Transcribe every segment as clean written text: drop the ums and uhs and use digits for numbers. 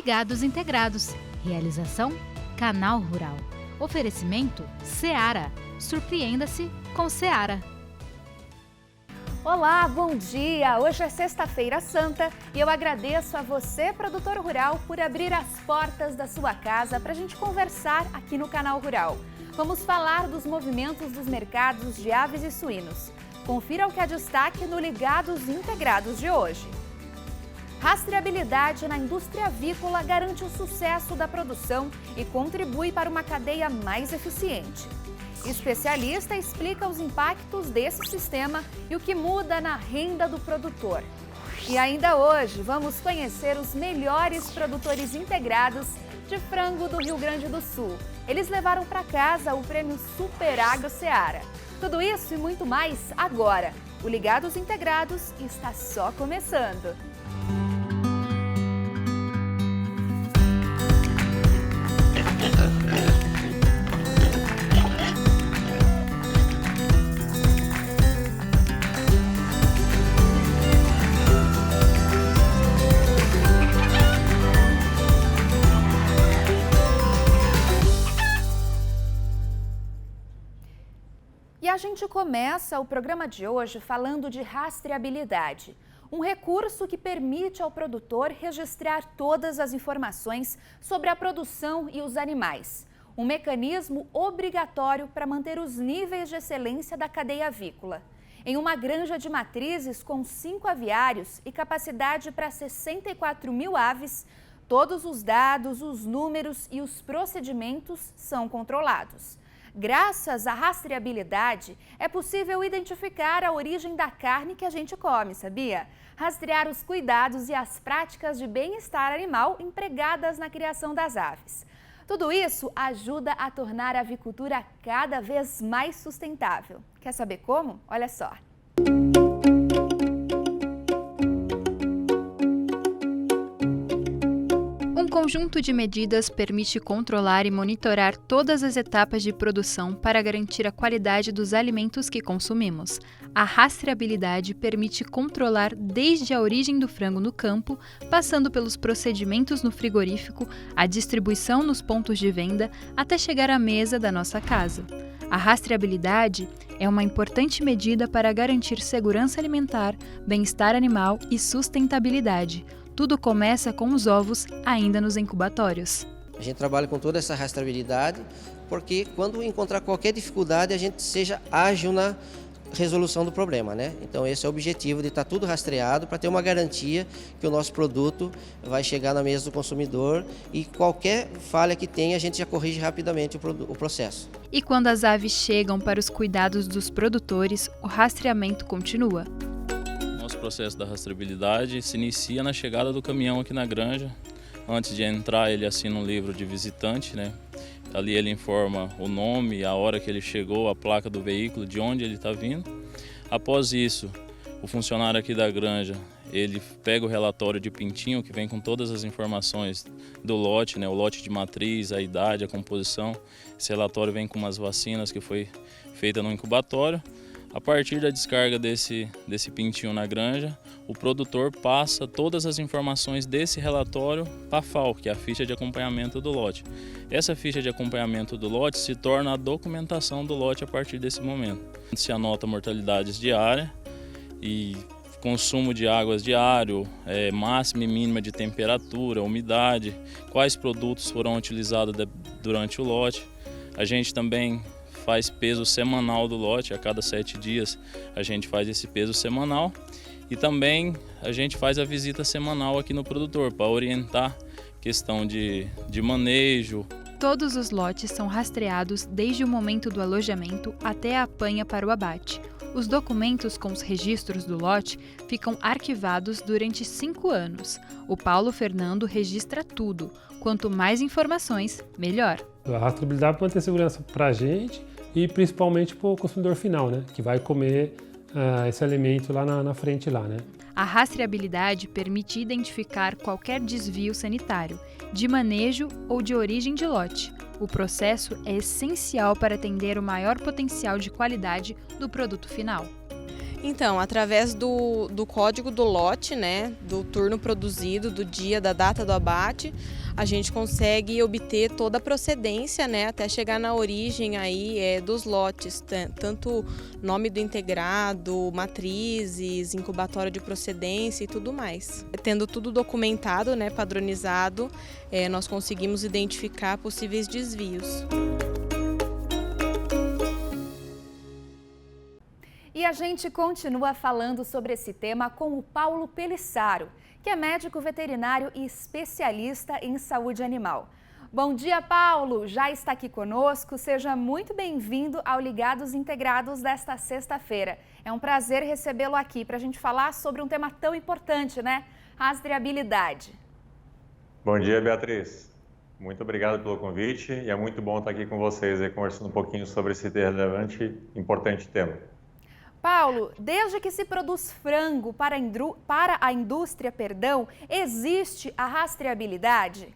Ligados Integrados. Realização Canal Rural. Oferecimento Seara. Surpreenda-se com Seara. Olá, bom dia! Hoje é Sexta-feira Santa e eu agradeço a você, produtor rural, por abrir as portas da sua casa para a gente conversar aqui no Canal Rural. Vamos falar dos movimentos dos mercados de aves e suínos. Confira o que é destaque no Ligados Integrados de hoje. Rastreabilidade na indústria avícola garante o sucesso da produção e contribui para uma cadeia mais eficiente. Especialista explica os impactos desse sistema e o que muda na renda do produtor. E ainda hoje vamos conhecer os melhores produtores integrados de frango do Rio Grande do Sul. Eles levaram para casa o prêmio Super Agro Seara. Tudo isso e muito mais agora. O Ligados Integrados está só começando. E a gente começa o programa de hoje falando de rastreabilidade, um recurso que permite ao produtor registrar todas as informações sobre a produção e os animais. Um mecanismo obrigatório para manter os níveis de excelência da cadeia avícola. Em uma granja de matrizes com 5 aviários e capacidade para 64 mil aves, todos os dados, os números e os procedimentos são controlados. Graças à rastreabilidade, é possível identificar a origem da carne que a gente come, sabia? Rastrear os cuidados e as práticas de bem-estar animal empregadas na criação das aves. Tudo isso ajuda a tornar a avicultura cada vez mais sustentável. Quer saber como? Olha só. Um conjunto de medidas permite controlar e monitorar todas as etapas de produção para garantir a qualidade dos alimentos que consumimos. A rastreabilidade permite controlar desde a origem do frango no campo, passando pelos procedimentos no frigorífico, a distribuição nos pontos de venda, até chegar à mesa da nossa casa. A rastreabilidade é uma importante medida para garantir segurança alimentar, bem-estar animal e sustentabilidade. Tudo começa com os ovos ainda nos incubatórios. A gente trabalha com toda essa rastreabilidade, porque quando encontrar qualquer dificuldade, a gente seja ágil na resolução do problema, né? Então esse é o objetivo de estar tudo rastreado para ter uma garantia que o nosso produto vai chegar na mesa do consumidor e qualquer falha que tenha, a gente já corrige rapidamente o processo. E quando as aves chegam para os cuidados dos produtores, o rastreamento continua. Nosso processo da rastreabilidade se inicia na chegada do caminhão aqui na granja. Antes de entrar, ele assina um livro de visitante, né? Ali ele informa o nome, a hora que ele chegou, a placa do veículo, de onde ele está vindo. Após isso, o funcionário aqui da granja, ele pega o relatório de pintinho, que vem com todas as informações do lote, né? O lote de matriz, a idade, a composição. Esse relatório vem com umas vacinas que foi feita no incubatório. A partir da descarga desse pintinho na granja, o produtor passa todas as informações desse relatório para a FAO, que é a ficha de acompanhamento do lote. Essa ficha de acompanhamento do lote se torna a documentação do lote a partir desse momento. Se anota mortalidades diárias e consumo de águas diário, máxima e mínima de temperatura, umidade, quais produtos foram utilizados durante o lote. A gente também faz peso semanal do lote, a cada 7 dias a gente faz esse peso semanal e também a gente faz a visita semanal aqui no produtor para orientar questão de manejo. Todos os lotes são rastreados desde o momento do alojamento até a apanha para o abate. Os documentos com os registros do lote ficam arquivados durante 5 anos. O Paulo Fernando registra tudo. Quanto mais informações, melhor. A rastreabilidade pode ter segurança para a gente e principalmente para o consumidor final, né? Que vai comer esse alimento lá na frente, lá, né? A rastreabilidade permite identificar qualquer desvio sanitário, de manejo ou de origem de lote. O processo é essencial para atender o maior potencial de qualidade do produto final. Então, através do código do lote, né, do turno produzido, do dia, da data do abate, a gente consegue obter toda a procedência, né, até chegar na origem aí dos lotes, tanto nome do integrado, matrizes, incubatório de procedência e tudo mais. Tendo tudo documentado, né, padronizado, nós conseguimos identificar possíveis desvios. E a gente continua falando sobre esse tema com o Paulo Pelissaro, que é médico veterinário e especialista em saúde animal. Bom dia, Paulo! Já está aqui conosco. Seja muito bem-vindo ao Ligados Integrados desta sexta-feira. É um prazer recebê-lo aqui para a gente falar sobre um tema tão importante, né? Rastreabilidade. Bom dia, Beatriz. Muito obrigado pelo convite e é muito bom estar aqui com vocês e conversando um pouquinho sobre esse relevante e importante tema. Paulo, desde que se produz frango para a indústria, existe a rastreabilidade?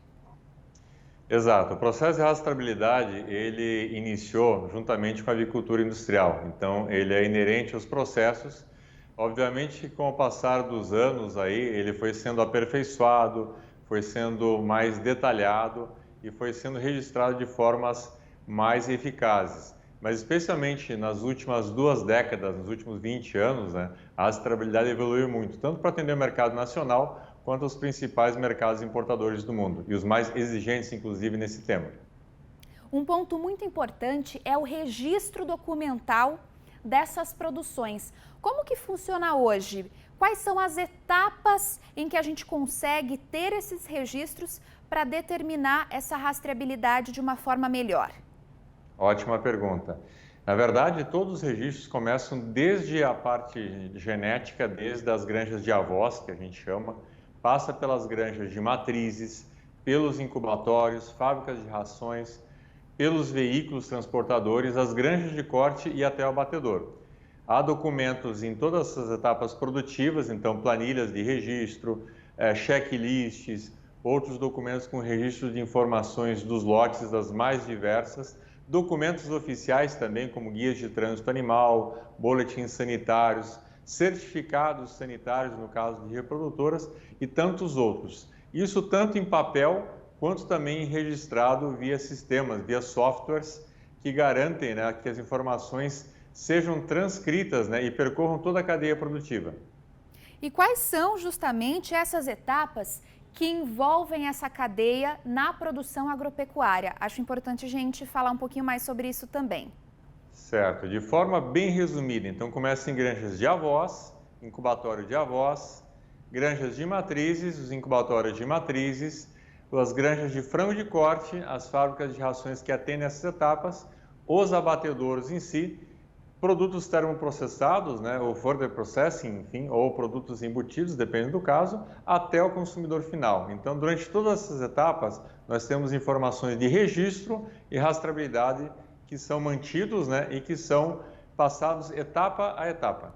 Exato. O processo de rastreabilidade, ele iniciou juntamente com a avicultura industrial. Então, ele é inerente aos processos. Obviamente, com o passar dos anos aí, ele foi sendo aperfeiçoado, foi sendo mais detalhado e foi sendo registrado de formas mais eficazes. Mas especialmente nas últimas 2 décadas, nos últimos 20 anos, né, a rastreabilidade evoluiu muito, tanto para atender o mercado nacional quanto os principais mercados importadores do mundo e os mais exigentes, inclusive, nesse tema. Um ponto muito importante é o registro documental dessas produções. Como que funciona hoje? Quais são as etapas em que a gente consegue ter esses registros para determinar essa rastreabilidade de uma forma melhor? Ótima pergunta. Na verdade, todos os registros começam desde a parte genética, desde as granjas de avós, que a gente chama, passa pelas granjas de matrizes, pelos incubatórios, fábricas de rações, pelos veículos transportadores, as granjas de corte e até o abatedor. Há documentos em todas essas etapas produtivas, então planilhas de registro, checklists, outros documentos com registro de informações dos lotes das mais diversas, documentos oficiais também, como guias de trânsito animal, boletins sanitários, certificados sanitários, no caso de reprodutoras, e tantos outros. Isso tanto em papel, quanto também registrado via sistemas, via softwares, que garantem, né, que as informações sejam transcritas, né, e percorram toda a cadeia produtiva. E quais são justamente essas etapas que envolvem essa cadeia na produção agropecuária? Acho importante a gente falar um pouquinho mais sobre isso também. Certo, de forma bem resumida, então começa em granjas de avós, incubatório de avós, granjas de matrizes, os incubatórios de matrizes, as granjas de frango de corte, as fábricas de rações que atendem essas etapas, os abatedouros em si, produtos termoprocessados, né, ou further processing, enfim, ou produtos embutidos, depende do caso, até o consumidor final. Então, durante todas essas etapas, nós temos informações de registro e rastreabilidade que são mantidos, né, e que são passados etapa a etapa.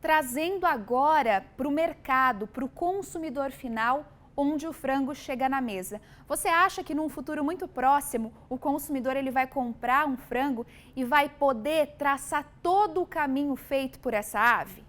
Trazendo agora para o mercado, para o consumidor final, onde o frango chega na mesa. Você acha que num futuro muito próximo, o consumidor ele vai comprar um frango e vai poder traçar todo o caminho feito por essa ave?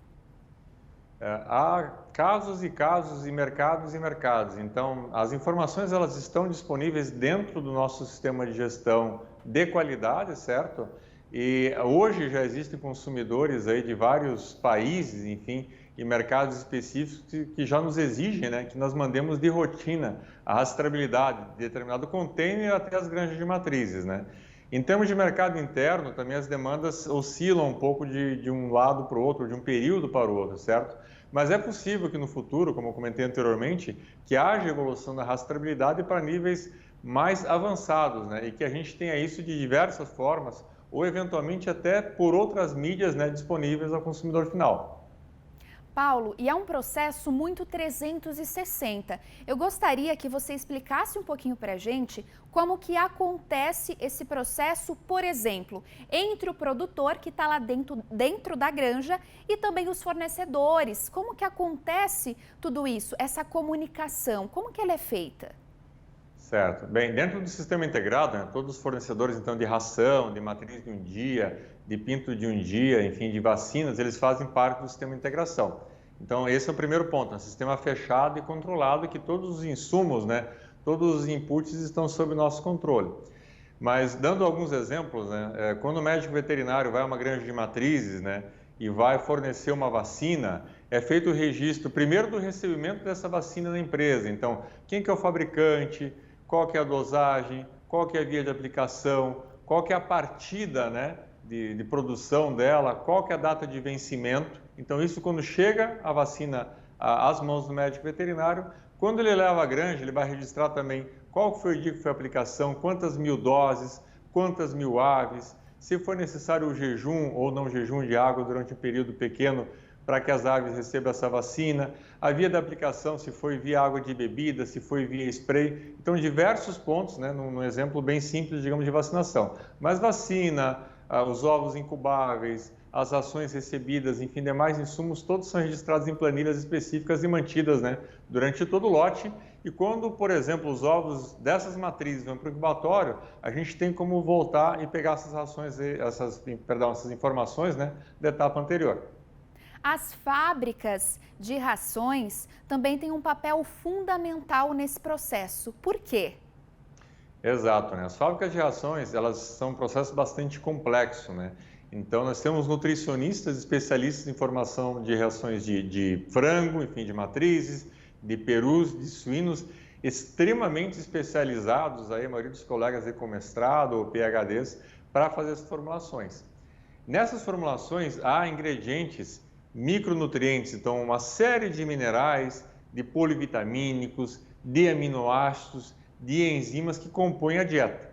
Há casos e casos e mercados e mercados. Então, as informações elas estão disponíveis dentro do nosso sistema de gestão de qualidade, certo? E hoje já existem consumidores aí de vários países, enfim, e mercados específicos que já nos exigem, né, que nós mandemos de rotina a rastreabilidade de determinado container até as granjas de matrizes, né? Em termos de mercado interno, também as demandas oscilam um pouco de um lado para o outro, de um período para o outro, certo? Mas é possível que no futuro, como eu comentei anteriormente, que haja evolução da rastreabilidade para níveis mais avançados, né? E que a gente tenha isso de diversas formas, ou eventualmente até por outras mídias, né, disponíveis ao consumidor final. Paulo, e é um processo muito 360. Eu gostaria que você explicasse um pouquinho para a gente como que acontece esse processo, por exemplo, entre o produtor que está lá dentro da granja e também os fornecedores. Como que acontece tudo isso, essa comunicação? Como que ela é feita? Certo. Bem, dentro do sistema integrado, né, todos os fornecedores, então, de ração, de matriz de um dia, de pinto de um dia, enfim, de vacinas, eles fazem parte do sistema de integração. Então, esse é o primeiro ponto, um sistema fechado e controlado, que todos os insumos, né, todos os inputs estão sob nosso controle. Mas, dando alguns exemplos, né, quando o médico veterinário vai a uma granja de matrizes, né, e vai fornecer uma vacina, é feito o registro, primeiro, do recebimento dessa vacina na empresa. Então, quem que é o fabricante, qual que é a dosagem, qual que é a via de aplicação, qual que é a partida, né, de produção dela, qual que é a data de vencimento. Então, isso quando chega a vacina às mãos do médico veterinário, quando ele leva à granja, ele vai registrar também qual foi o dia que foi a aplicação, quantas mil doses, quantas mil aves, se for necessário o jejum ou não jejum de água durante um período pequeno para que as aves recebam essa vacina, a via da aplicação, se foi via água de bebida, se foi via spray. Então, diversos pontos, né, num exemplo bem simples, digamos, de vacinação. Mas vacina, os ovos incubáveis, as rações recebidas, enfim, demais insumos, todos são registrados em planilhas específicas e mantidas, né, durante todo o lote. E quando, por exemplo, os ovos dessas matrizes vão para o incubatório, a gente tem como voltar e pegar essas rações, essas informações, né, da etapa anterior. As fábricas de rações também têm um papel fundamental nesse processo. Por quê? Exato, né? As fábricas de rações, elas são um processo bastante complexo, né? Então, nós temos nutricionistas especialistas em formação de rações de frango, enfim, de matrizes, de perus, de suínos, extremamente especializados, aí, a maioria dos colegas aí com mestrado ou PhDs, para fazer essas formulações. Nessas formulações, há ingredientes micronutrientes, então uma série de minerais, de polivitamínicos, de aminoácidos, de enzimas que compõem a dieta.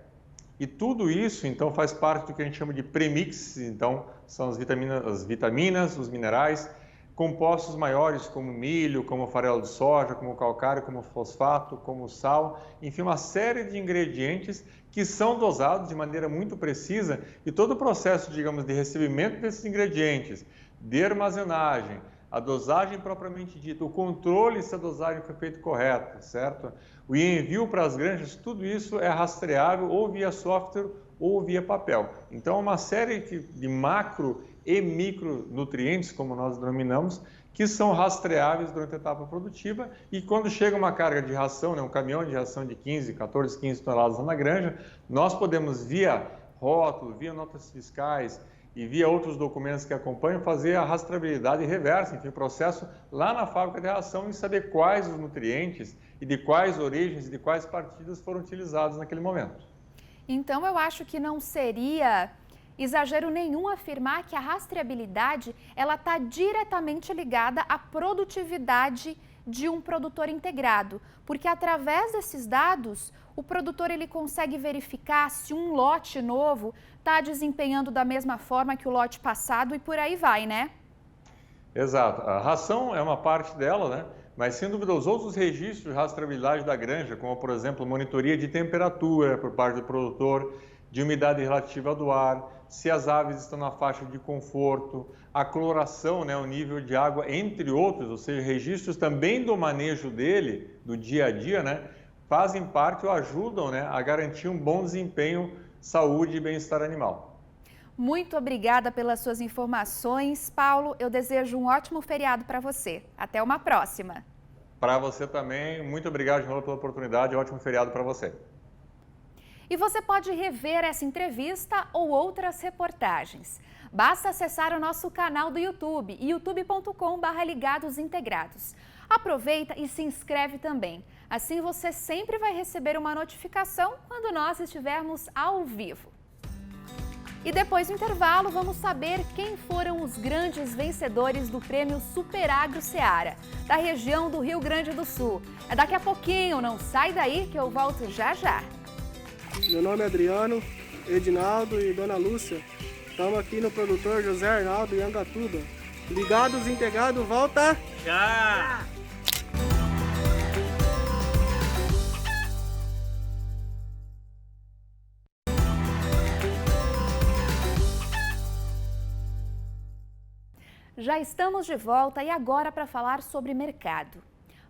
E tudo isso, então, faz parte do que a gente chama de premix, então, são as vitaminas, os minerais, compostos maiores como milho, como farelo de soja, como calcário, como fosfato, como sal, enfim, uma série de ingredientes que são dosados de maneira muito precisa e todo o processo, digamos, de recebimento desses ingredientes, de armazenagem, a dosagem propriamente dita, o controle se a dosagem foi feita correta, certo? O envio para as granjas, tudo isso é rastreável ou via software ou via papel. Então, uma série de macro e micronutrientes, como nós denominamos, que são rastreáveis durante a etapa produtiva e quando chega uma carga de ração, né, um caminhão de ração de 15 toneladas na granja, nós podemos, via rótulo, via notas fiscais, e via outros documentos que acompanham, fazer a rastreabilidade reversa, enfim, o processo lá na fábrica de ração e saber quais os nutrientes e de quais origens e de quais partidas foram utilizados naquele momento. Então, eu acho que não seria exagero nenhum afirmar que a rastreabilidade ela está diretamente ligada à produtividade de um produtor integrado, porque através desses dados o produtor ele consegue verificar se um lote novo está desempenhando da mesma forma que o lote passado e por aí vai, né? Exato. A ração é uma parte dela, né? Mas, sem dúvida, os outros registros de rastreabilidade da granja, como, por exemplo, monitoria de temperatura por parte do produtor, de umidade relativa do ar, se as aves estão na faixa de conforto, a cloração, né, o nível de água, entre outros, ou seja, registros também do manejo dele, do dia a dia, né, fazem parte ou ajudam, né, a garantir um bom desempenho, saúde e bem-estar animal. Muito obrigada pelas suas informações, Paulo. Eu desejo um ótimo feriado para você. Até uma próxima. Para você também. Muito obrigado, João, pela oportunidade. Ótimo feriado para você. E você pode rever essa entrevista ou outras reportagens. Basta acessar o nosso canal do YouTube, youtube.com/ligadosintegrados. Aproveita e se inscreve também. Assim você sempre vai receber uma notificação quando nós estivermos ao vivo. E depois do intervalo, vamos saber quem foram os grandes vencedores do Prêmio Superagro Seara, da região do Rio Grande do Sul. É daqui a pouquinho, não sai daí que eu volto já já. Meu nome é Adriano, Edinaldo e Dona Lúcia. Estamos aqui no produtor José Arnaldo em Angatuba. Ligados Integrados, volta já! Já estamos de volta e agora para falar sobre mercado.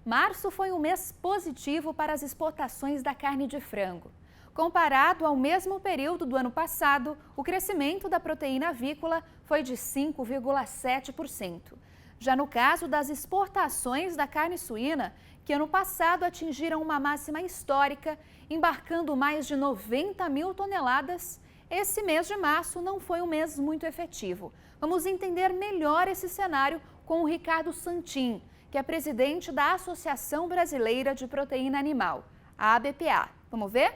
Março foi um mês positivo para as exportações da carne de frango. Comparado ao mesmo período do ano passado, o crescimento da proteína avícola foi de 5,7%. Já no caso das exportações da carne suína, que ano passado atingiram uma máxima histórica, embarcando mais de 90 mil toneladas, esse mês de março não foi um mês muito efetivo. Vamos entender melhor esse cenário com o Ricardo Santin, que é presidente da Associação Brasileira de Proteína Animal, a ABPA. Vamos ver?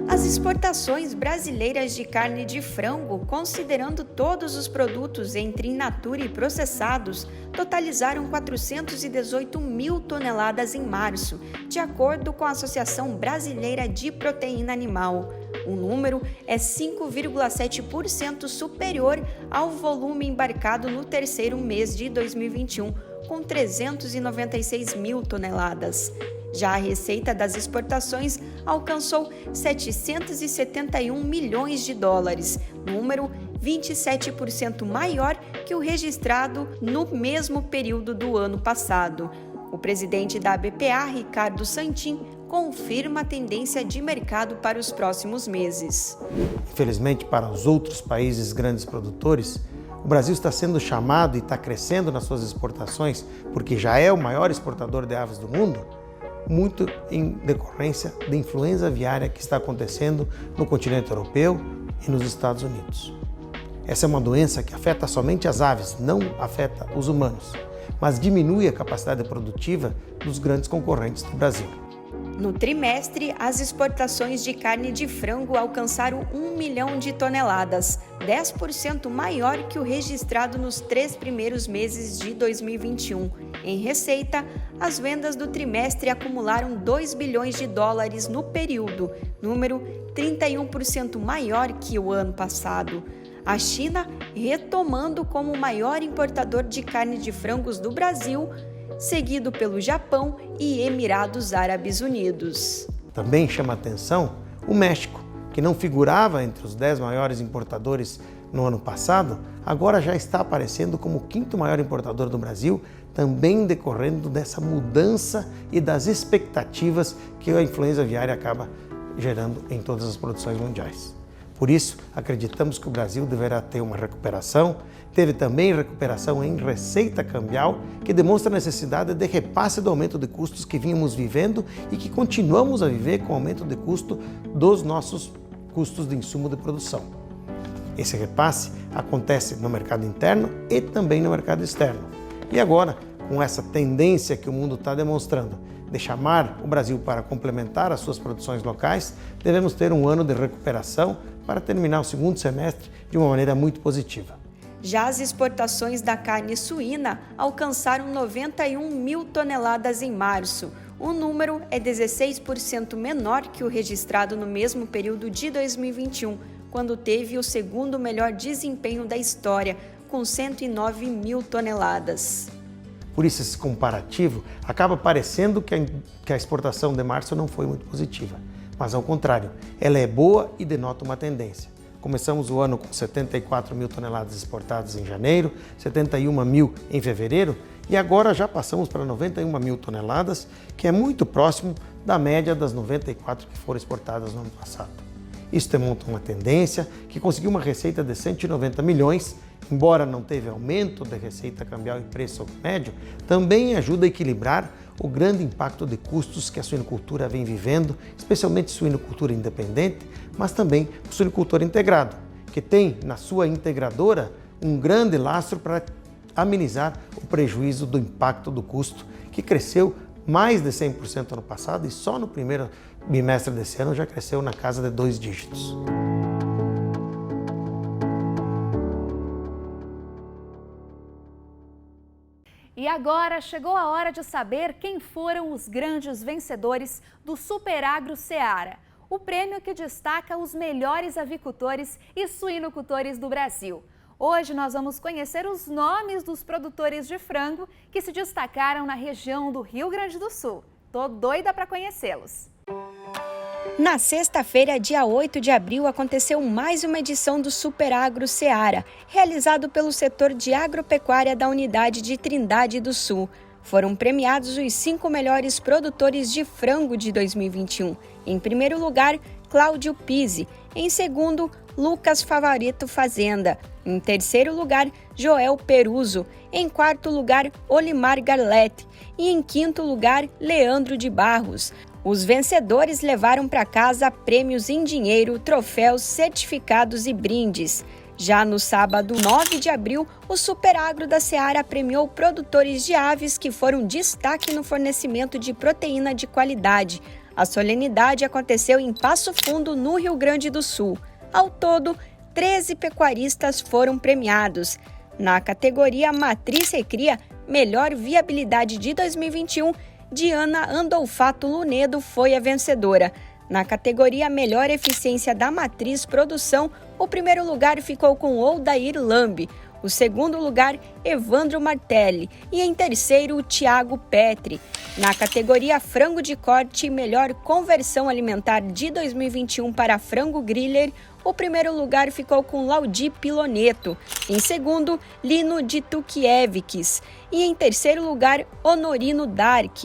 As exportações brasileiras de carne de frango, considerando todos os produtos entre in natura e processados, totalizaram 418 mil toneladas em março, de acordo com a Associação Brasileira de Proteína Animal. O número é 5,7% superior ao volume embarcado no terceiro mês de 2021, com 396 mil toneladas. Já a receita das exportações alcançou 771 milhões de dólares, número 27% maior que o registrado no mesmo período do ano passado. O presidente da ABPA, Ricardo Santin, confirma a tendência de mercado para os próximos meses. Infelizmente, para os outros países grandes produtores, o Brasil está sendo chamado e está crescendo nas suas exportações, porque já é o maior exportador de aves do mundo, muito em decorrência da influenza aviária que está acontecendo no continente europeu e nos Estados Unidos. Essa é uma doença que afeta somente as aves, não afeta os humanos, mas diminui a capacidade produtiva dos grandes concorrentes do Brasil. No trimestre, as exportações de carne de frango alcançaram 1 milhão de toneladas, 10% maior que o registrado nos 3 primeiros meses de 2021. Em receita, as vendas do trimestre acumularam 2 bilhões de dólares no período, número 31% maior que o ano passado. A China, retomando como o maior importador de carne de frangos do Brasil, seguido pelo Japão e Emirados Árabes Unidos. Também chama atenção o México, que não figurava entre os 10 maiores importadores no ano passado, agora já está aparecendo como o 5º maior importador do Brasil, também decorrendo dessa mudança e das expectativas que a influenza aviária acaba gerando em todas as produções mundiais. Por isso, acreditamos que o Brasil deverá ter uma recuperação. Teve também recuperação em receita cambial, que demonstra a necessidade de repasse do aumento de custos que vínhamos vivendo e que continuamos a viver com o aumento de custo dos nossos custos de insumo de produção. Esse repasse acontece no mercado interno e também no mercado externo. E agora, com essa tendência que o mundo está demonstrando de chamar o Brasil para complementar as suas produções locais, devemos ter um ano de recuperação para terminar o segundo semestre de uma maneira muito positiva. Já as exportações da carne suína alcançaram 91 mil toneladas em março. O número é 16% menor que o registrado no mesmo período de 2021, quando teve o segundo melhor desempenho da história, com 109 mil toneladas. Por isso, esse comparativo acaba parecendo que a exportação de março não foi muito positiva. Mas, ao contrário, ela é boa e denota uma tendência. Começamos o ano com 74 mil toneladas exportadas em janeiro, 71 mil em fevereiro e agora já passamos para 91 mil toneladas, que é muito próximo da média das 94 que foram exportadas no ano passado. Isso demonstra uma tendência que conseguiu uma receita de 190 milhões, embora não teve aumento de receita cambial em preço médio, também ajuda a equilibrar o grande impacto de custos que a suinocultura vem vivendo, especialmente suinocultura independente, mas também o suinocultor integrado, que tem na sua integradora um grande lastro para amenizar o prejuízo do impacto do custo, que cresceu mais de 100% ano passado e só no primeiro bimestre desse ano já cresceu na casa de 2 dígitos. E agora chegou a hora de saber quem foram os grandes vencedores do Superagro Seara, o prêmio que destaca os melhores avicultores e suinocultores do Brasil. Hoje nós vamos conhecer os nomes dos produtores de frango que se destacaram na região do Rio Grande do Sul. Tô doida para conhecê-los. Na sexta-feira, dia 8 de abril, aconteceu mais uma edição do Super Agro Seara, realizado pelo setor de agropecuária da unidade de Trindade do Sul. Foram premiados os 5 melhores produtores de frango de 2021. Em primeiro lugar, Cláudio Pizzi. Em segundo, Lucas Favorito Fazenda. Em terceiro lugar, Joel Peruso. Em quarto lugar, Olimar Garlete. E em quinto lugar, Leandro de Barros. Os vencedores levaram para casa prêmios em dinheiro, troféus, certificados e brindes. Já no sábado, 9 de abril, o Super Agro da Seara premiou produtores de aves que foram destaque no fornecimento de proteína de qualidade. A solenidade aconteceu em Passo Fundo, no Rio Grande do Sul. Ao todo, 13 pecuaristas foram premiados. Na categoria Matriz Recria, Melhor Viabilidade de 2021, Diana Andolfato Lunedo foi a vencedora. Na categoria Melhor Eficiência da Matriz Produção, o primeiro lugar ficou com Oldair Lambi, o segundo lugar, Evandro Martelli, e em terceiro, Tiago Petri. Na categoria Frango de Corte Melhor Conversão Alimentar de 2021 para Frango Griller, o primeiro lugar ficou com Laudi Piloneto, em segundo, Lino de Tukievics, e em terceiro lugar, Honorino Dark.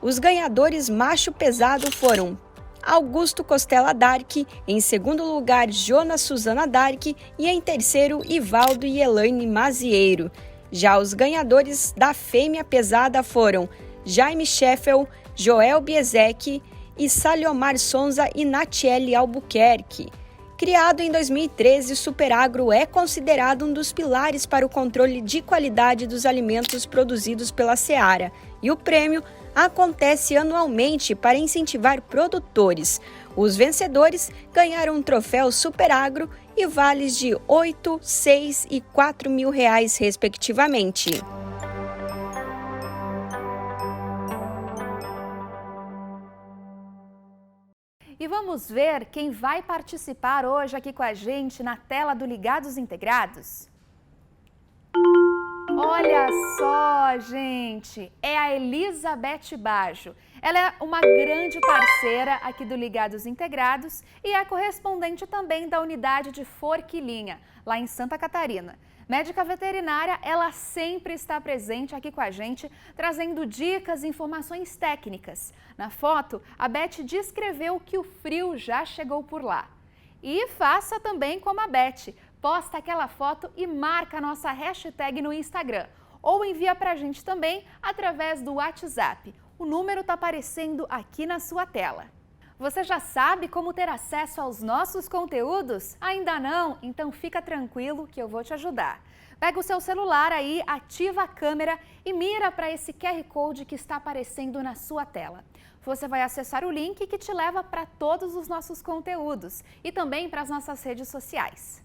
Os ganhadores macho pesado foram Augusto Costela Dark, em segundo lugar, Jonas Suzana Dark e em terceiro, Ivaldo e Elaine Mazieiro. Já os ganhadores da fêmea pesada foram Jaime Scheffel, Joel Biezek e Saliomar Sonza e Natiele Albuquerque. Criado em 2013, o Super Agro é considerado um dos pilares para o controle de qualidade dos alimentos produzidos pela Seara, e o prêmio acontece anualmente para incentivar produtores. Os vencedores ganharam um troféu Super Agro e vales de R$ 8, 6 e 4 mil reais, respectivamente. E vamos ver quem vai participar hoje aqui com a gente na tela do Ligados Integrados? Olha só, gente, é a Elizabeth Baggio. Ela é uma grande parceira aqui do Ligados Integrados e é correspondente também da unidade de Forquilinha, lá em Santa Catarina. Médica veterinária, ela sempre está presente aqui com a gente, trazendo dicas e informações técnicas. Na foto, a Beth descreveu que o frio já chegou por lá. E faça também como a Beth. Posta aquela foto e marca a nossa hashtag no Instagram. Ou envia para a gente também através do WhatsApp. O número está aparecendo aqui na sua tela. Você já sabe como ter acesso aos nossos conteúdos? Ainda não? Então fica tranquilo que eu vou te ajudar. Pega o seu celular aí, ativa a câmera e mira para esse QR Code que está aparecendo na sua tela. Você vai acessar o link que te leva para todos os nossos conteúdos e também para as nossas redes sociais.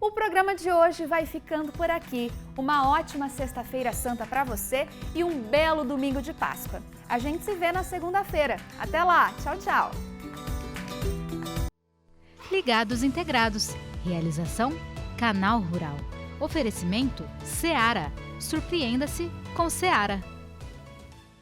O programa de hoje vai ficando por aqui. Uma ótima Sexta-feira Santa para você e um belo domingo de Páscoa. A gente se vê na segunda-feira. Até lá. Tchau, tchau. Ligados Integrados. Realização Canal Rural. Oferecimento Seara. Surpreenda-se com Seara.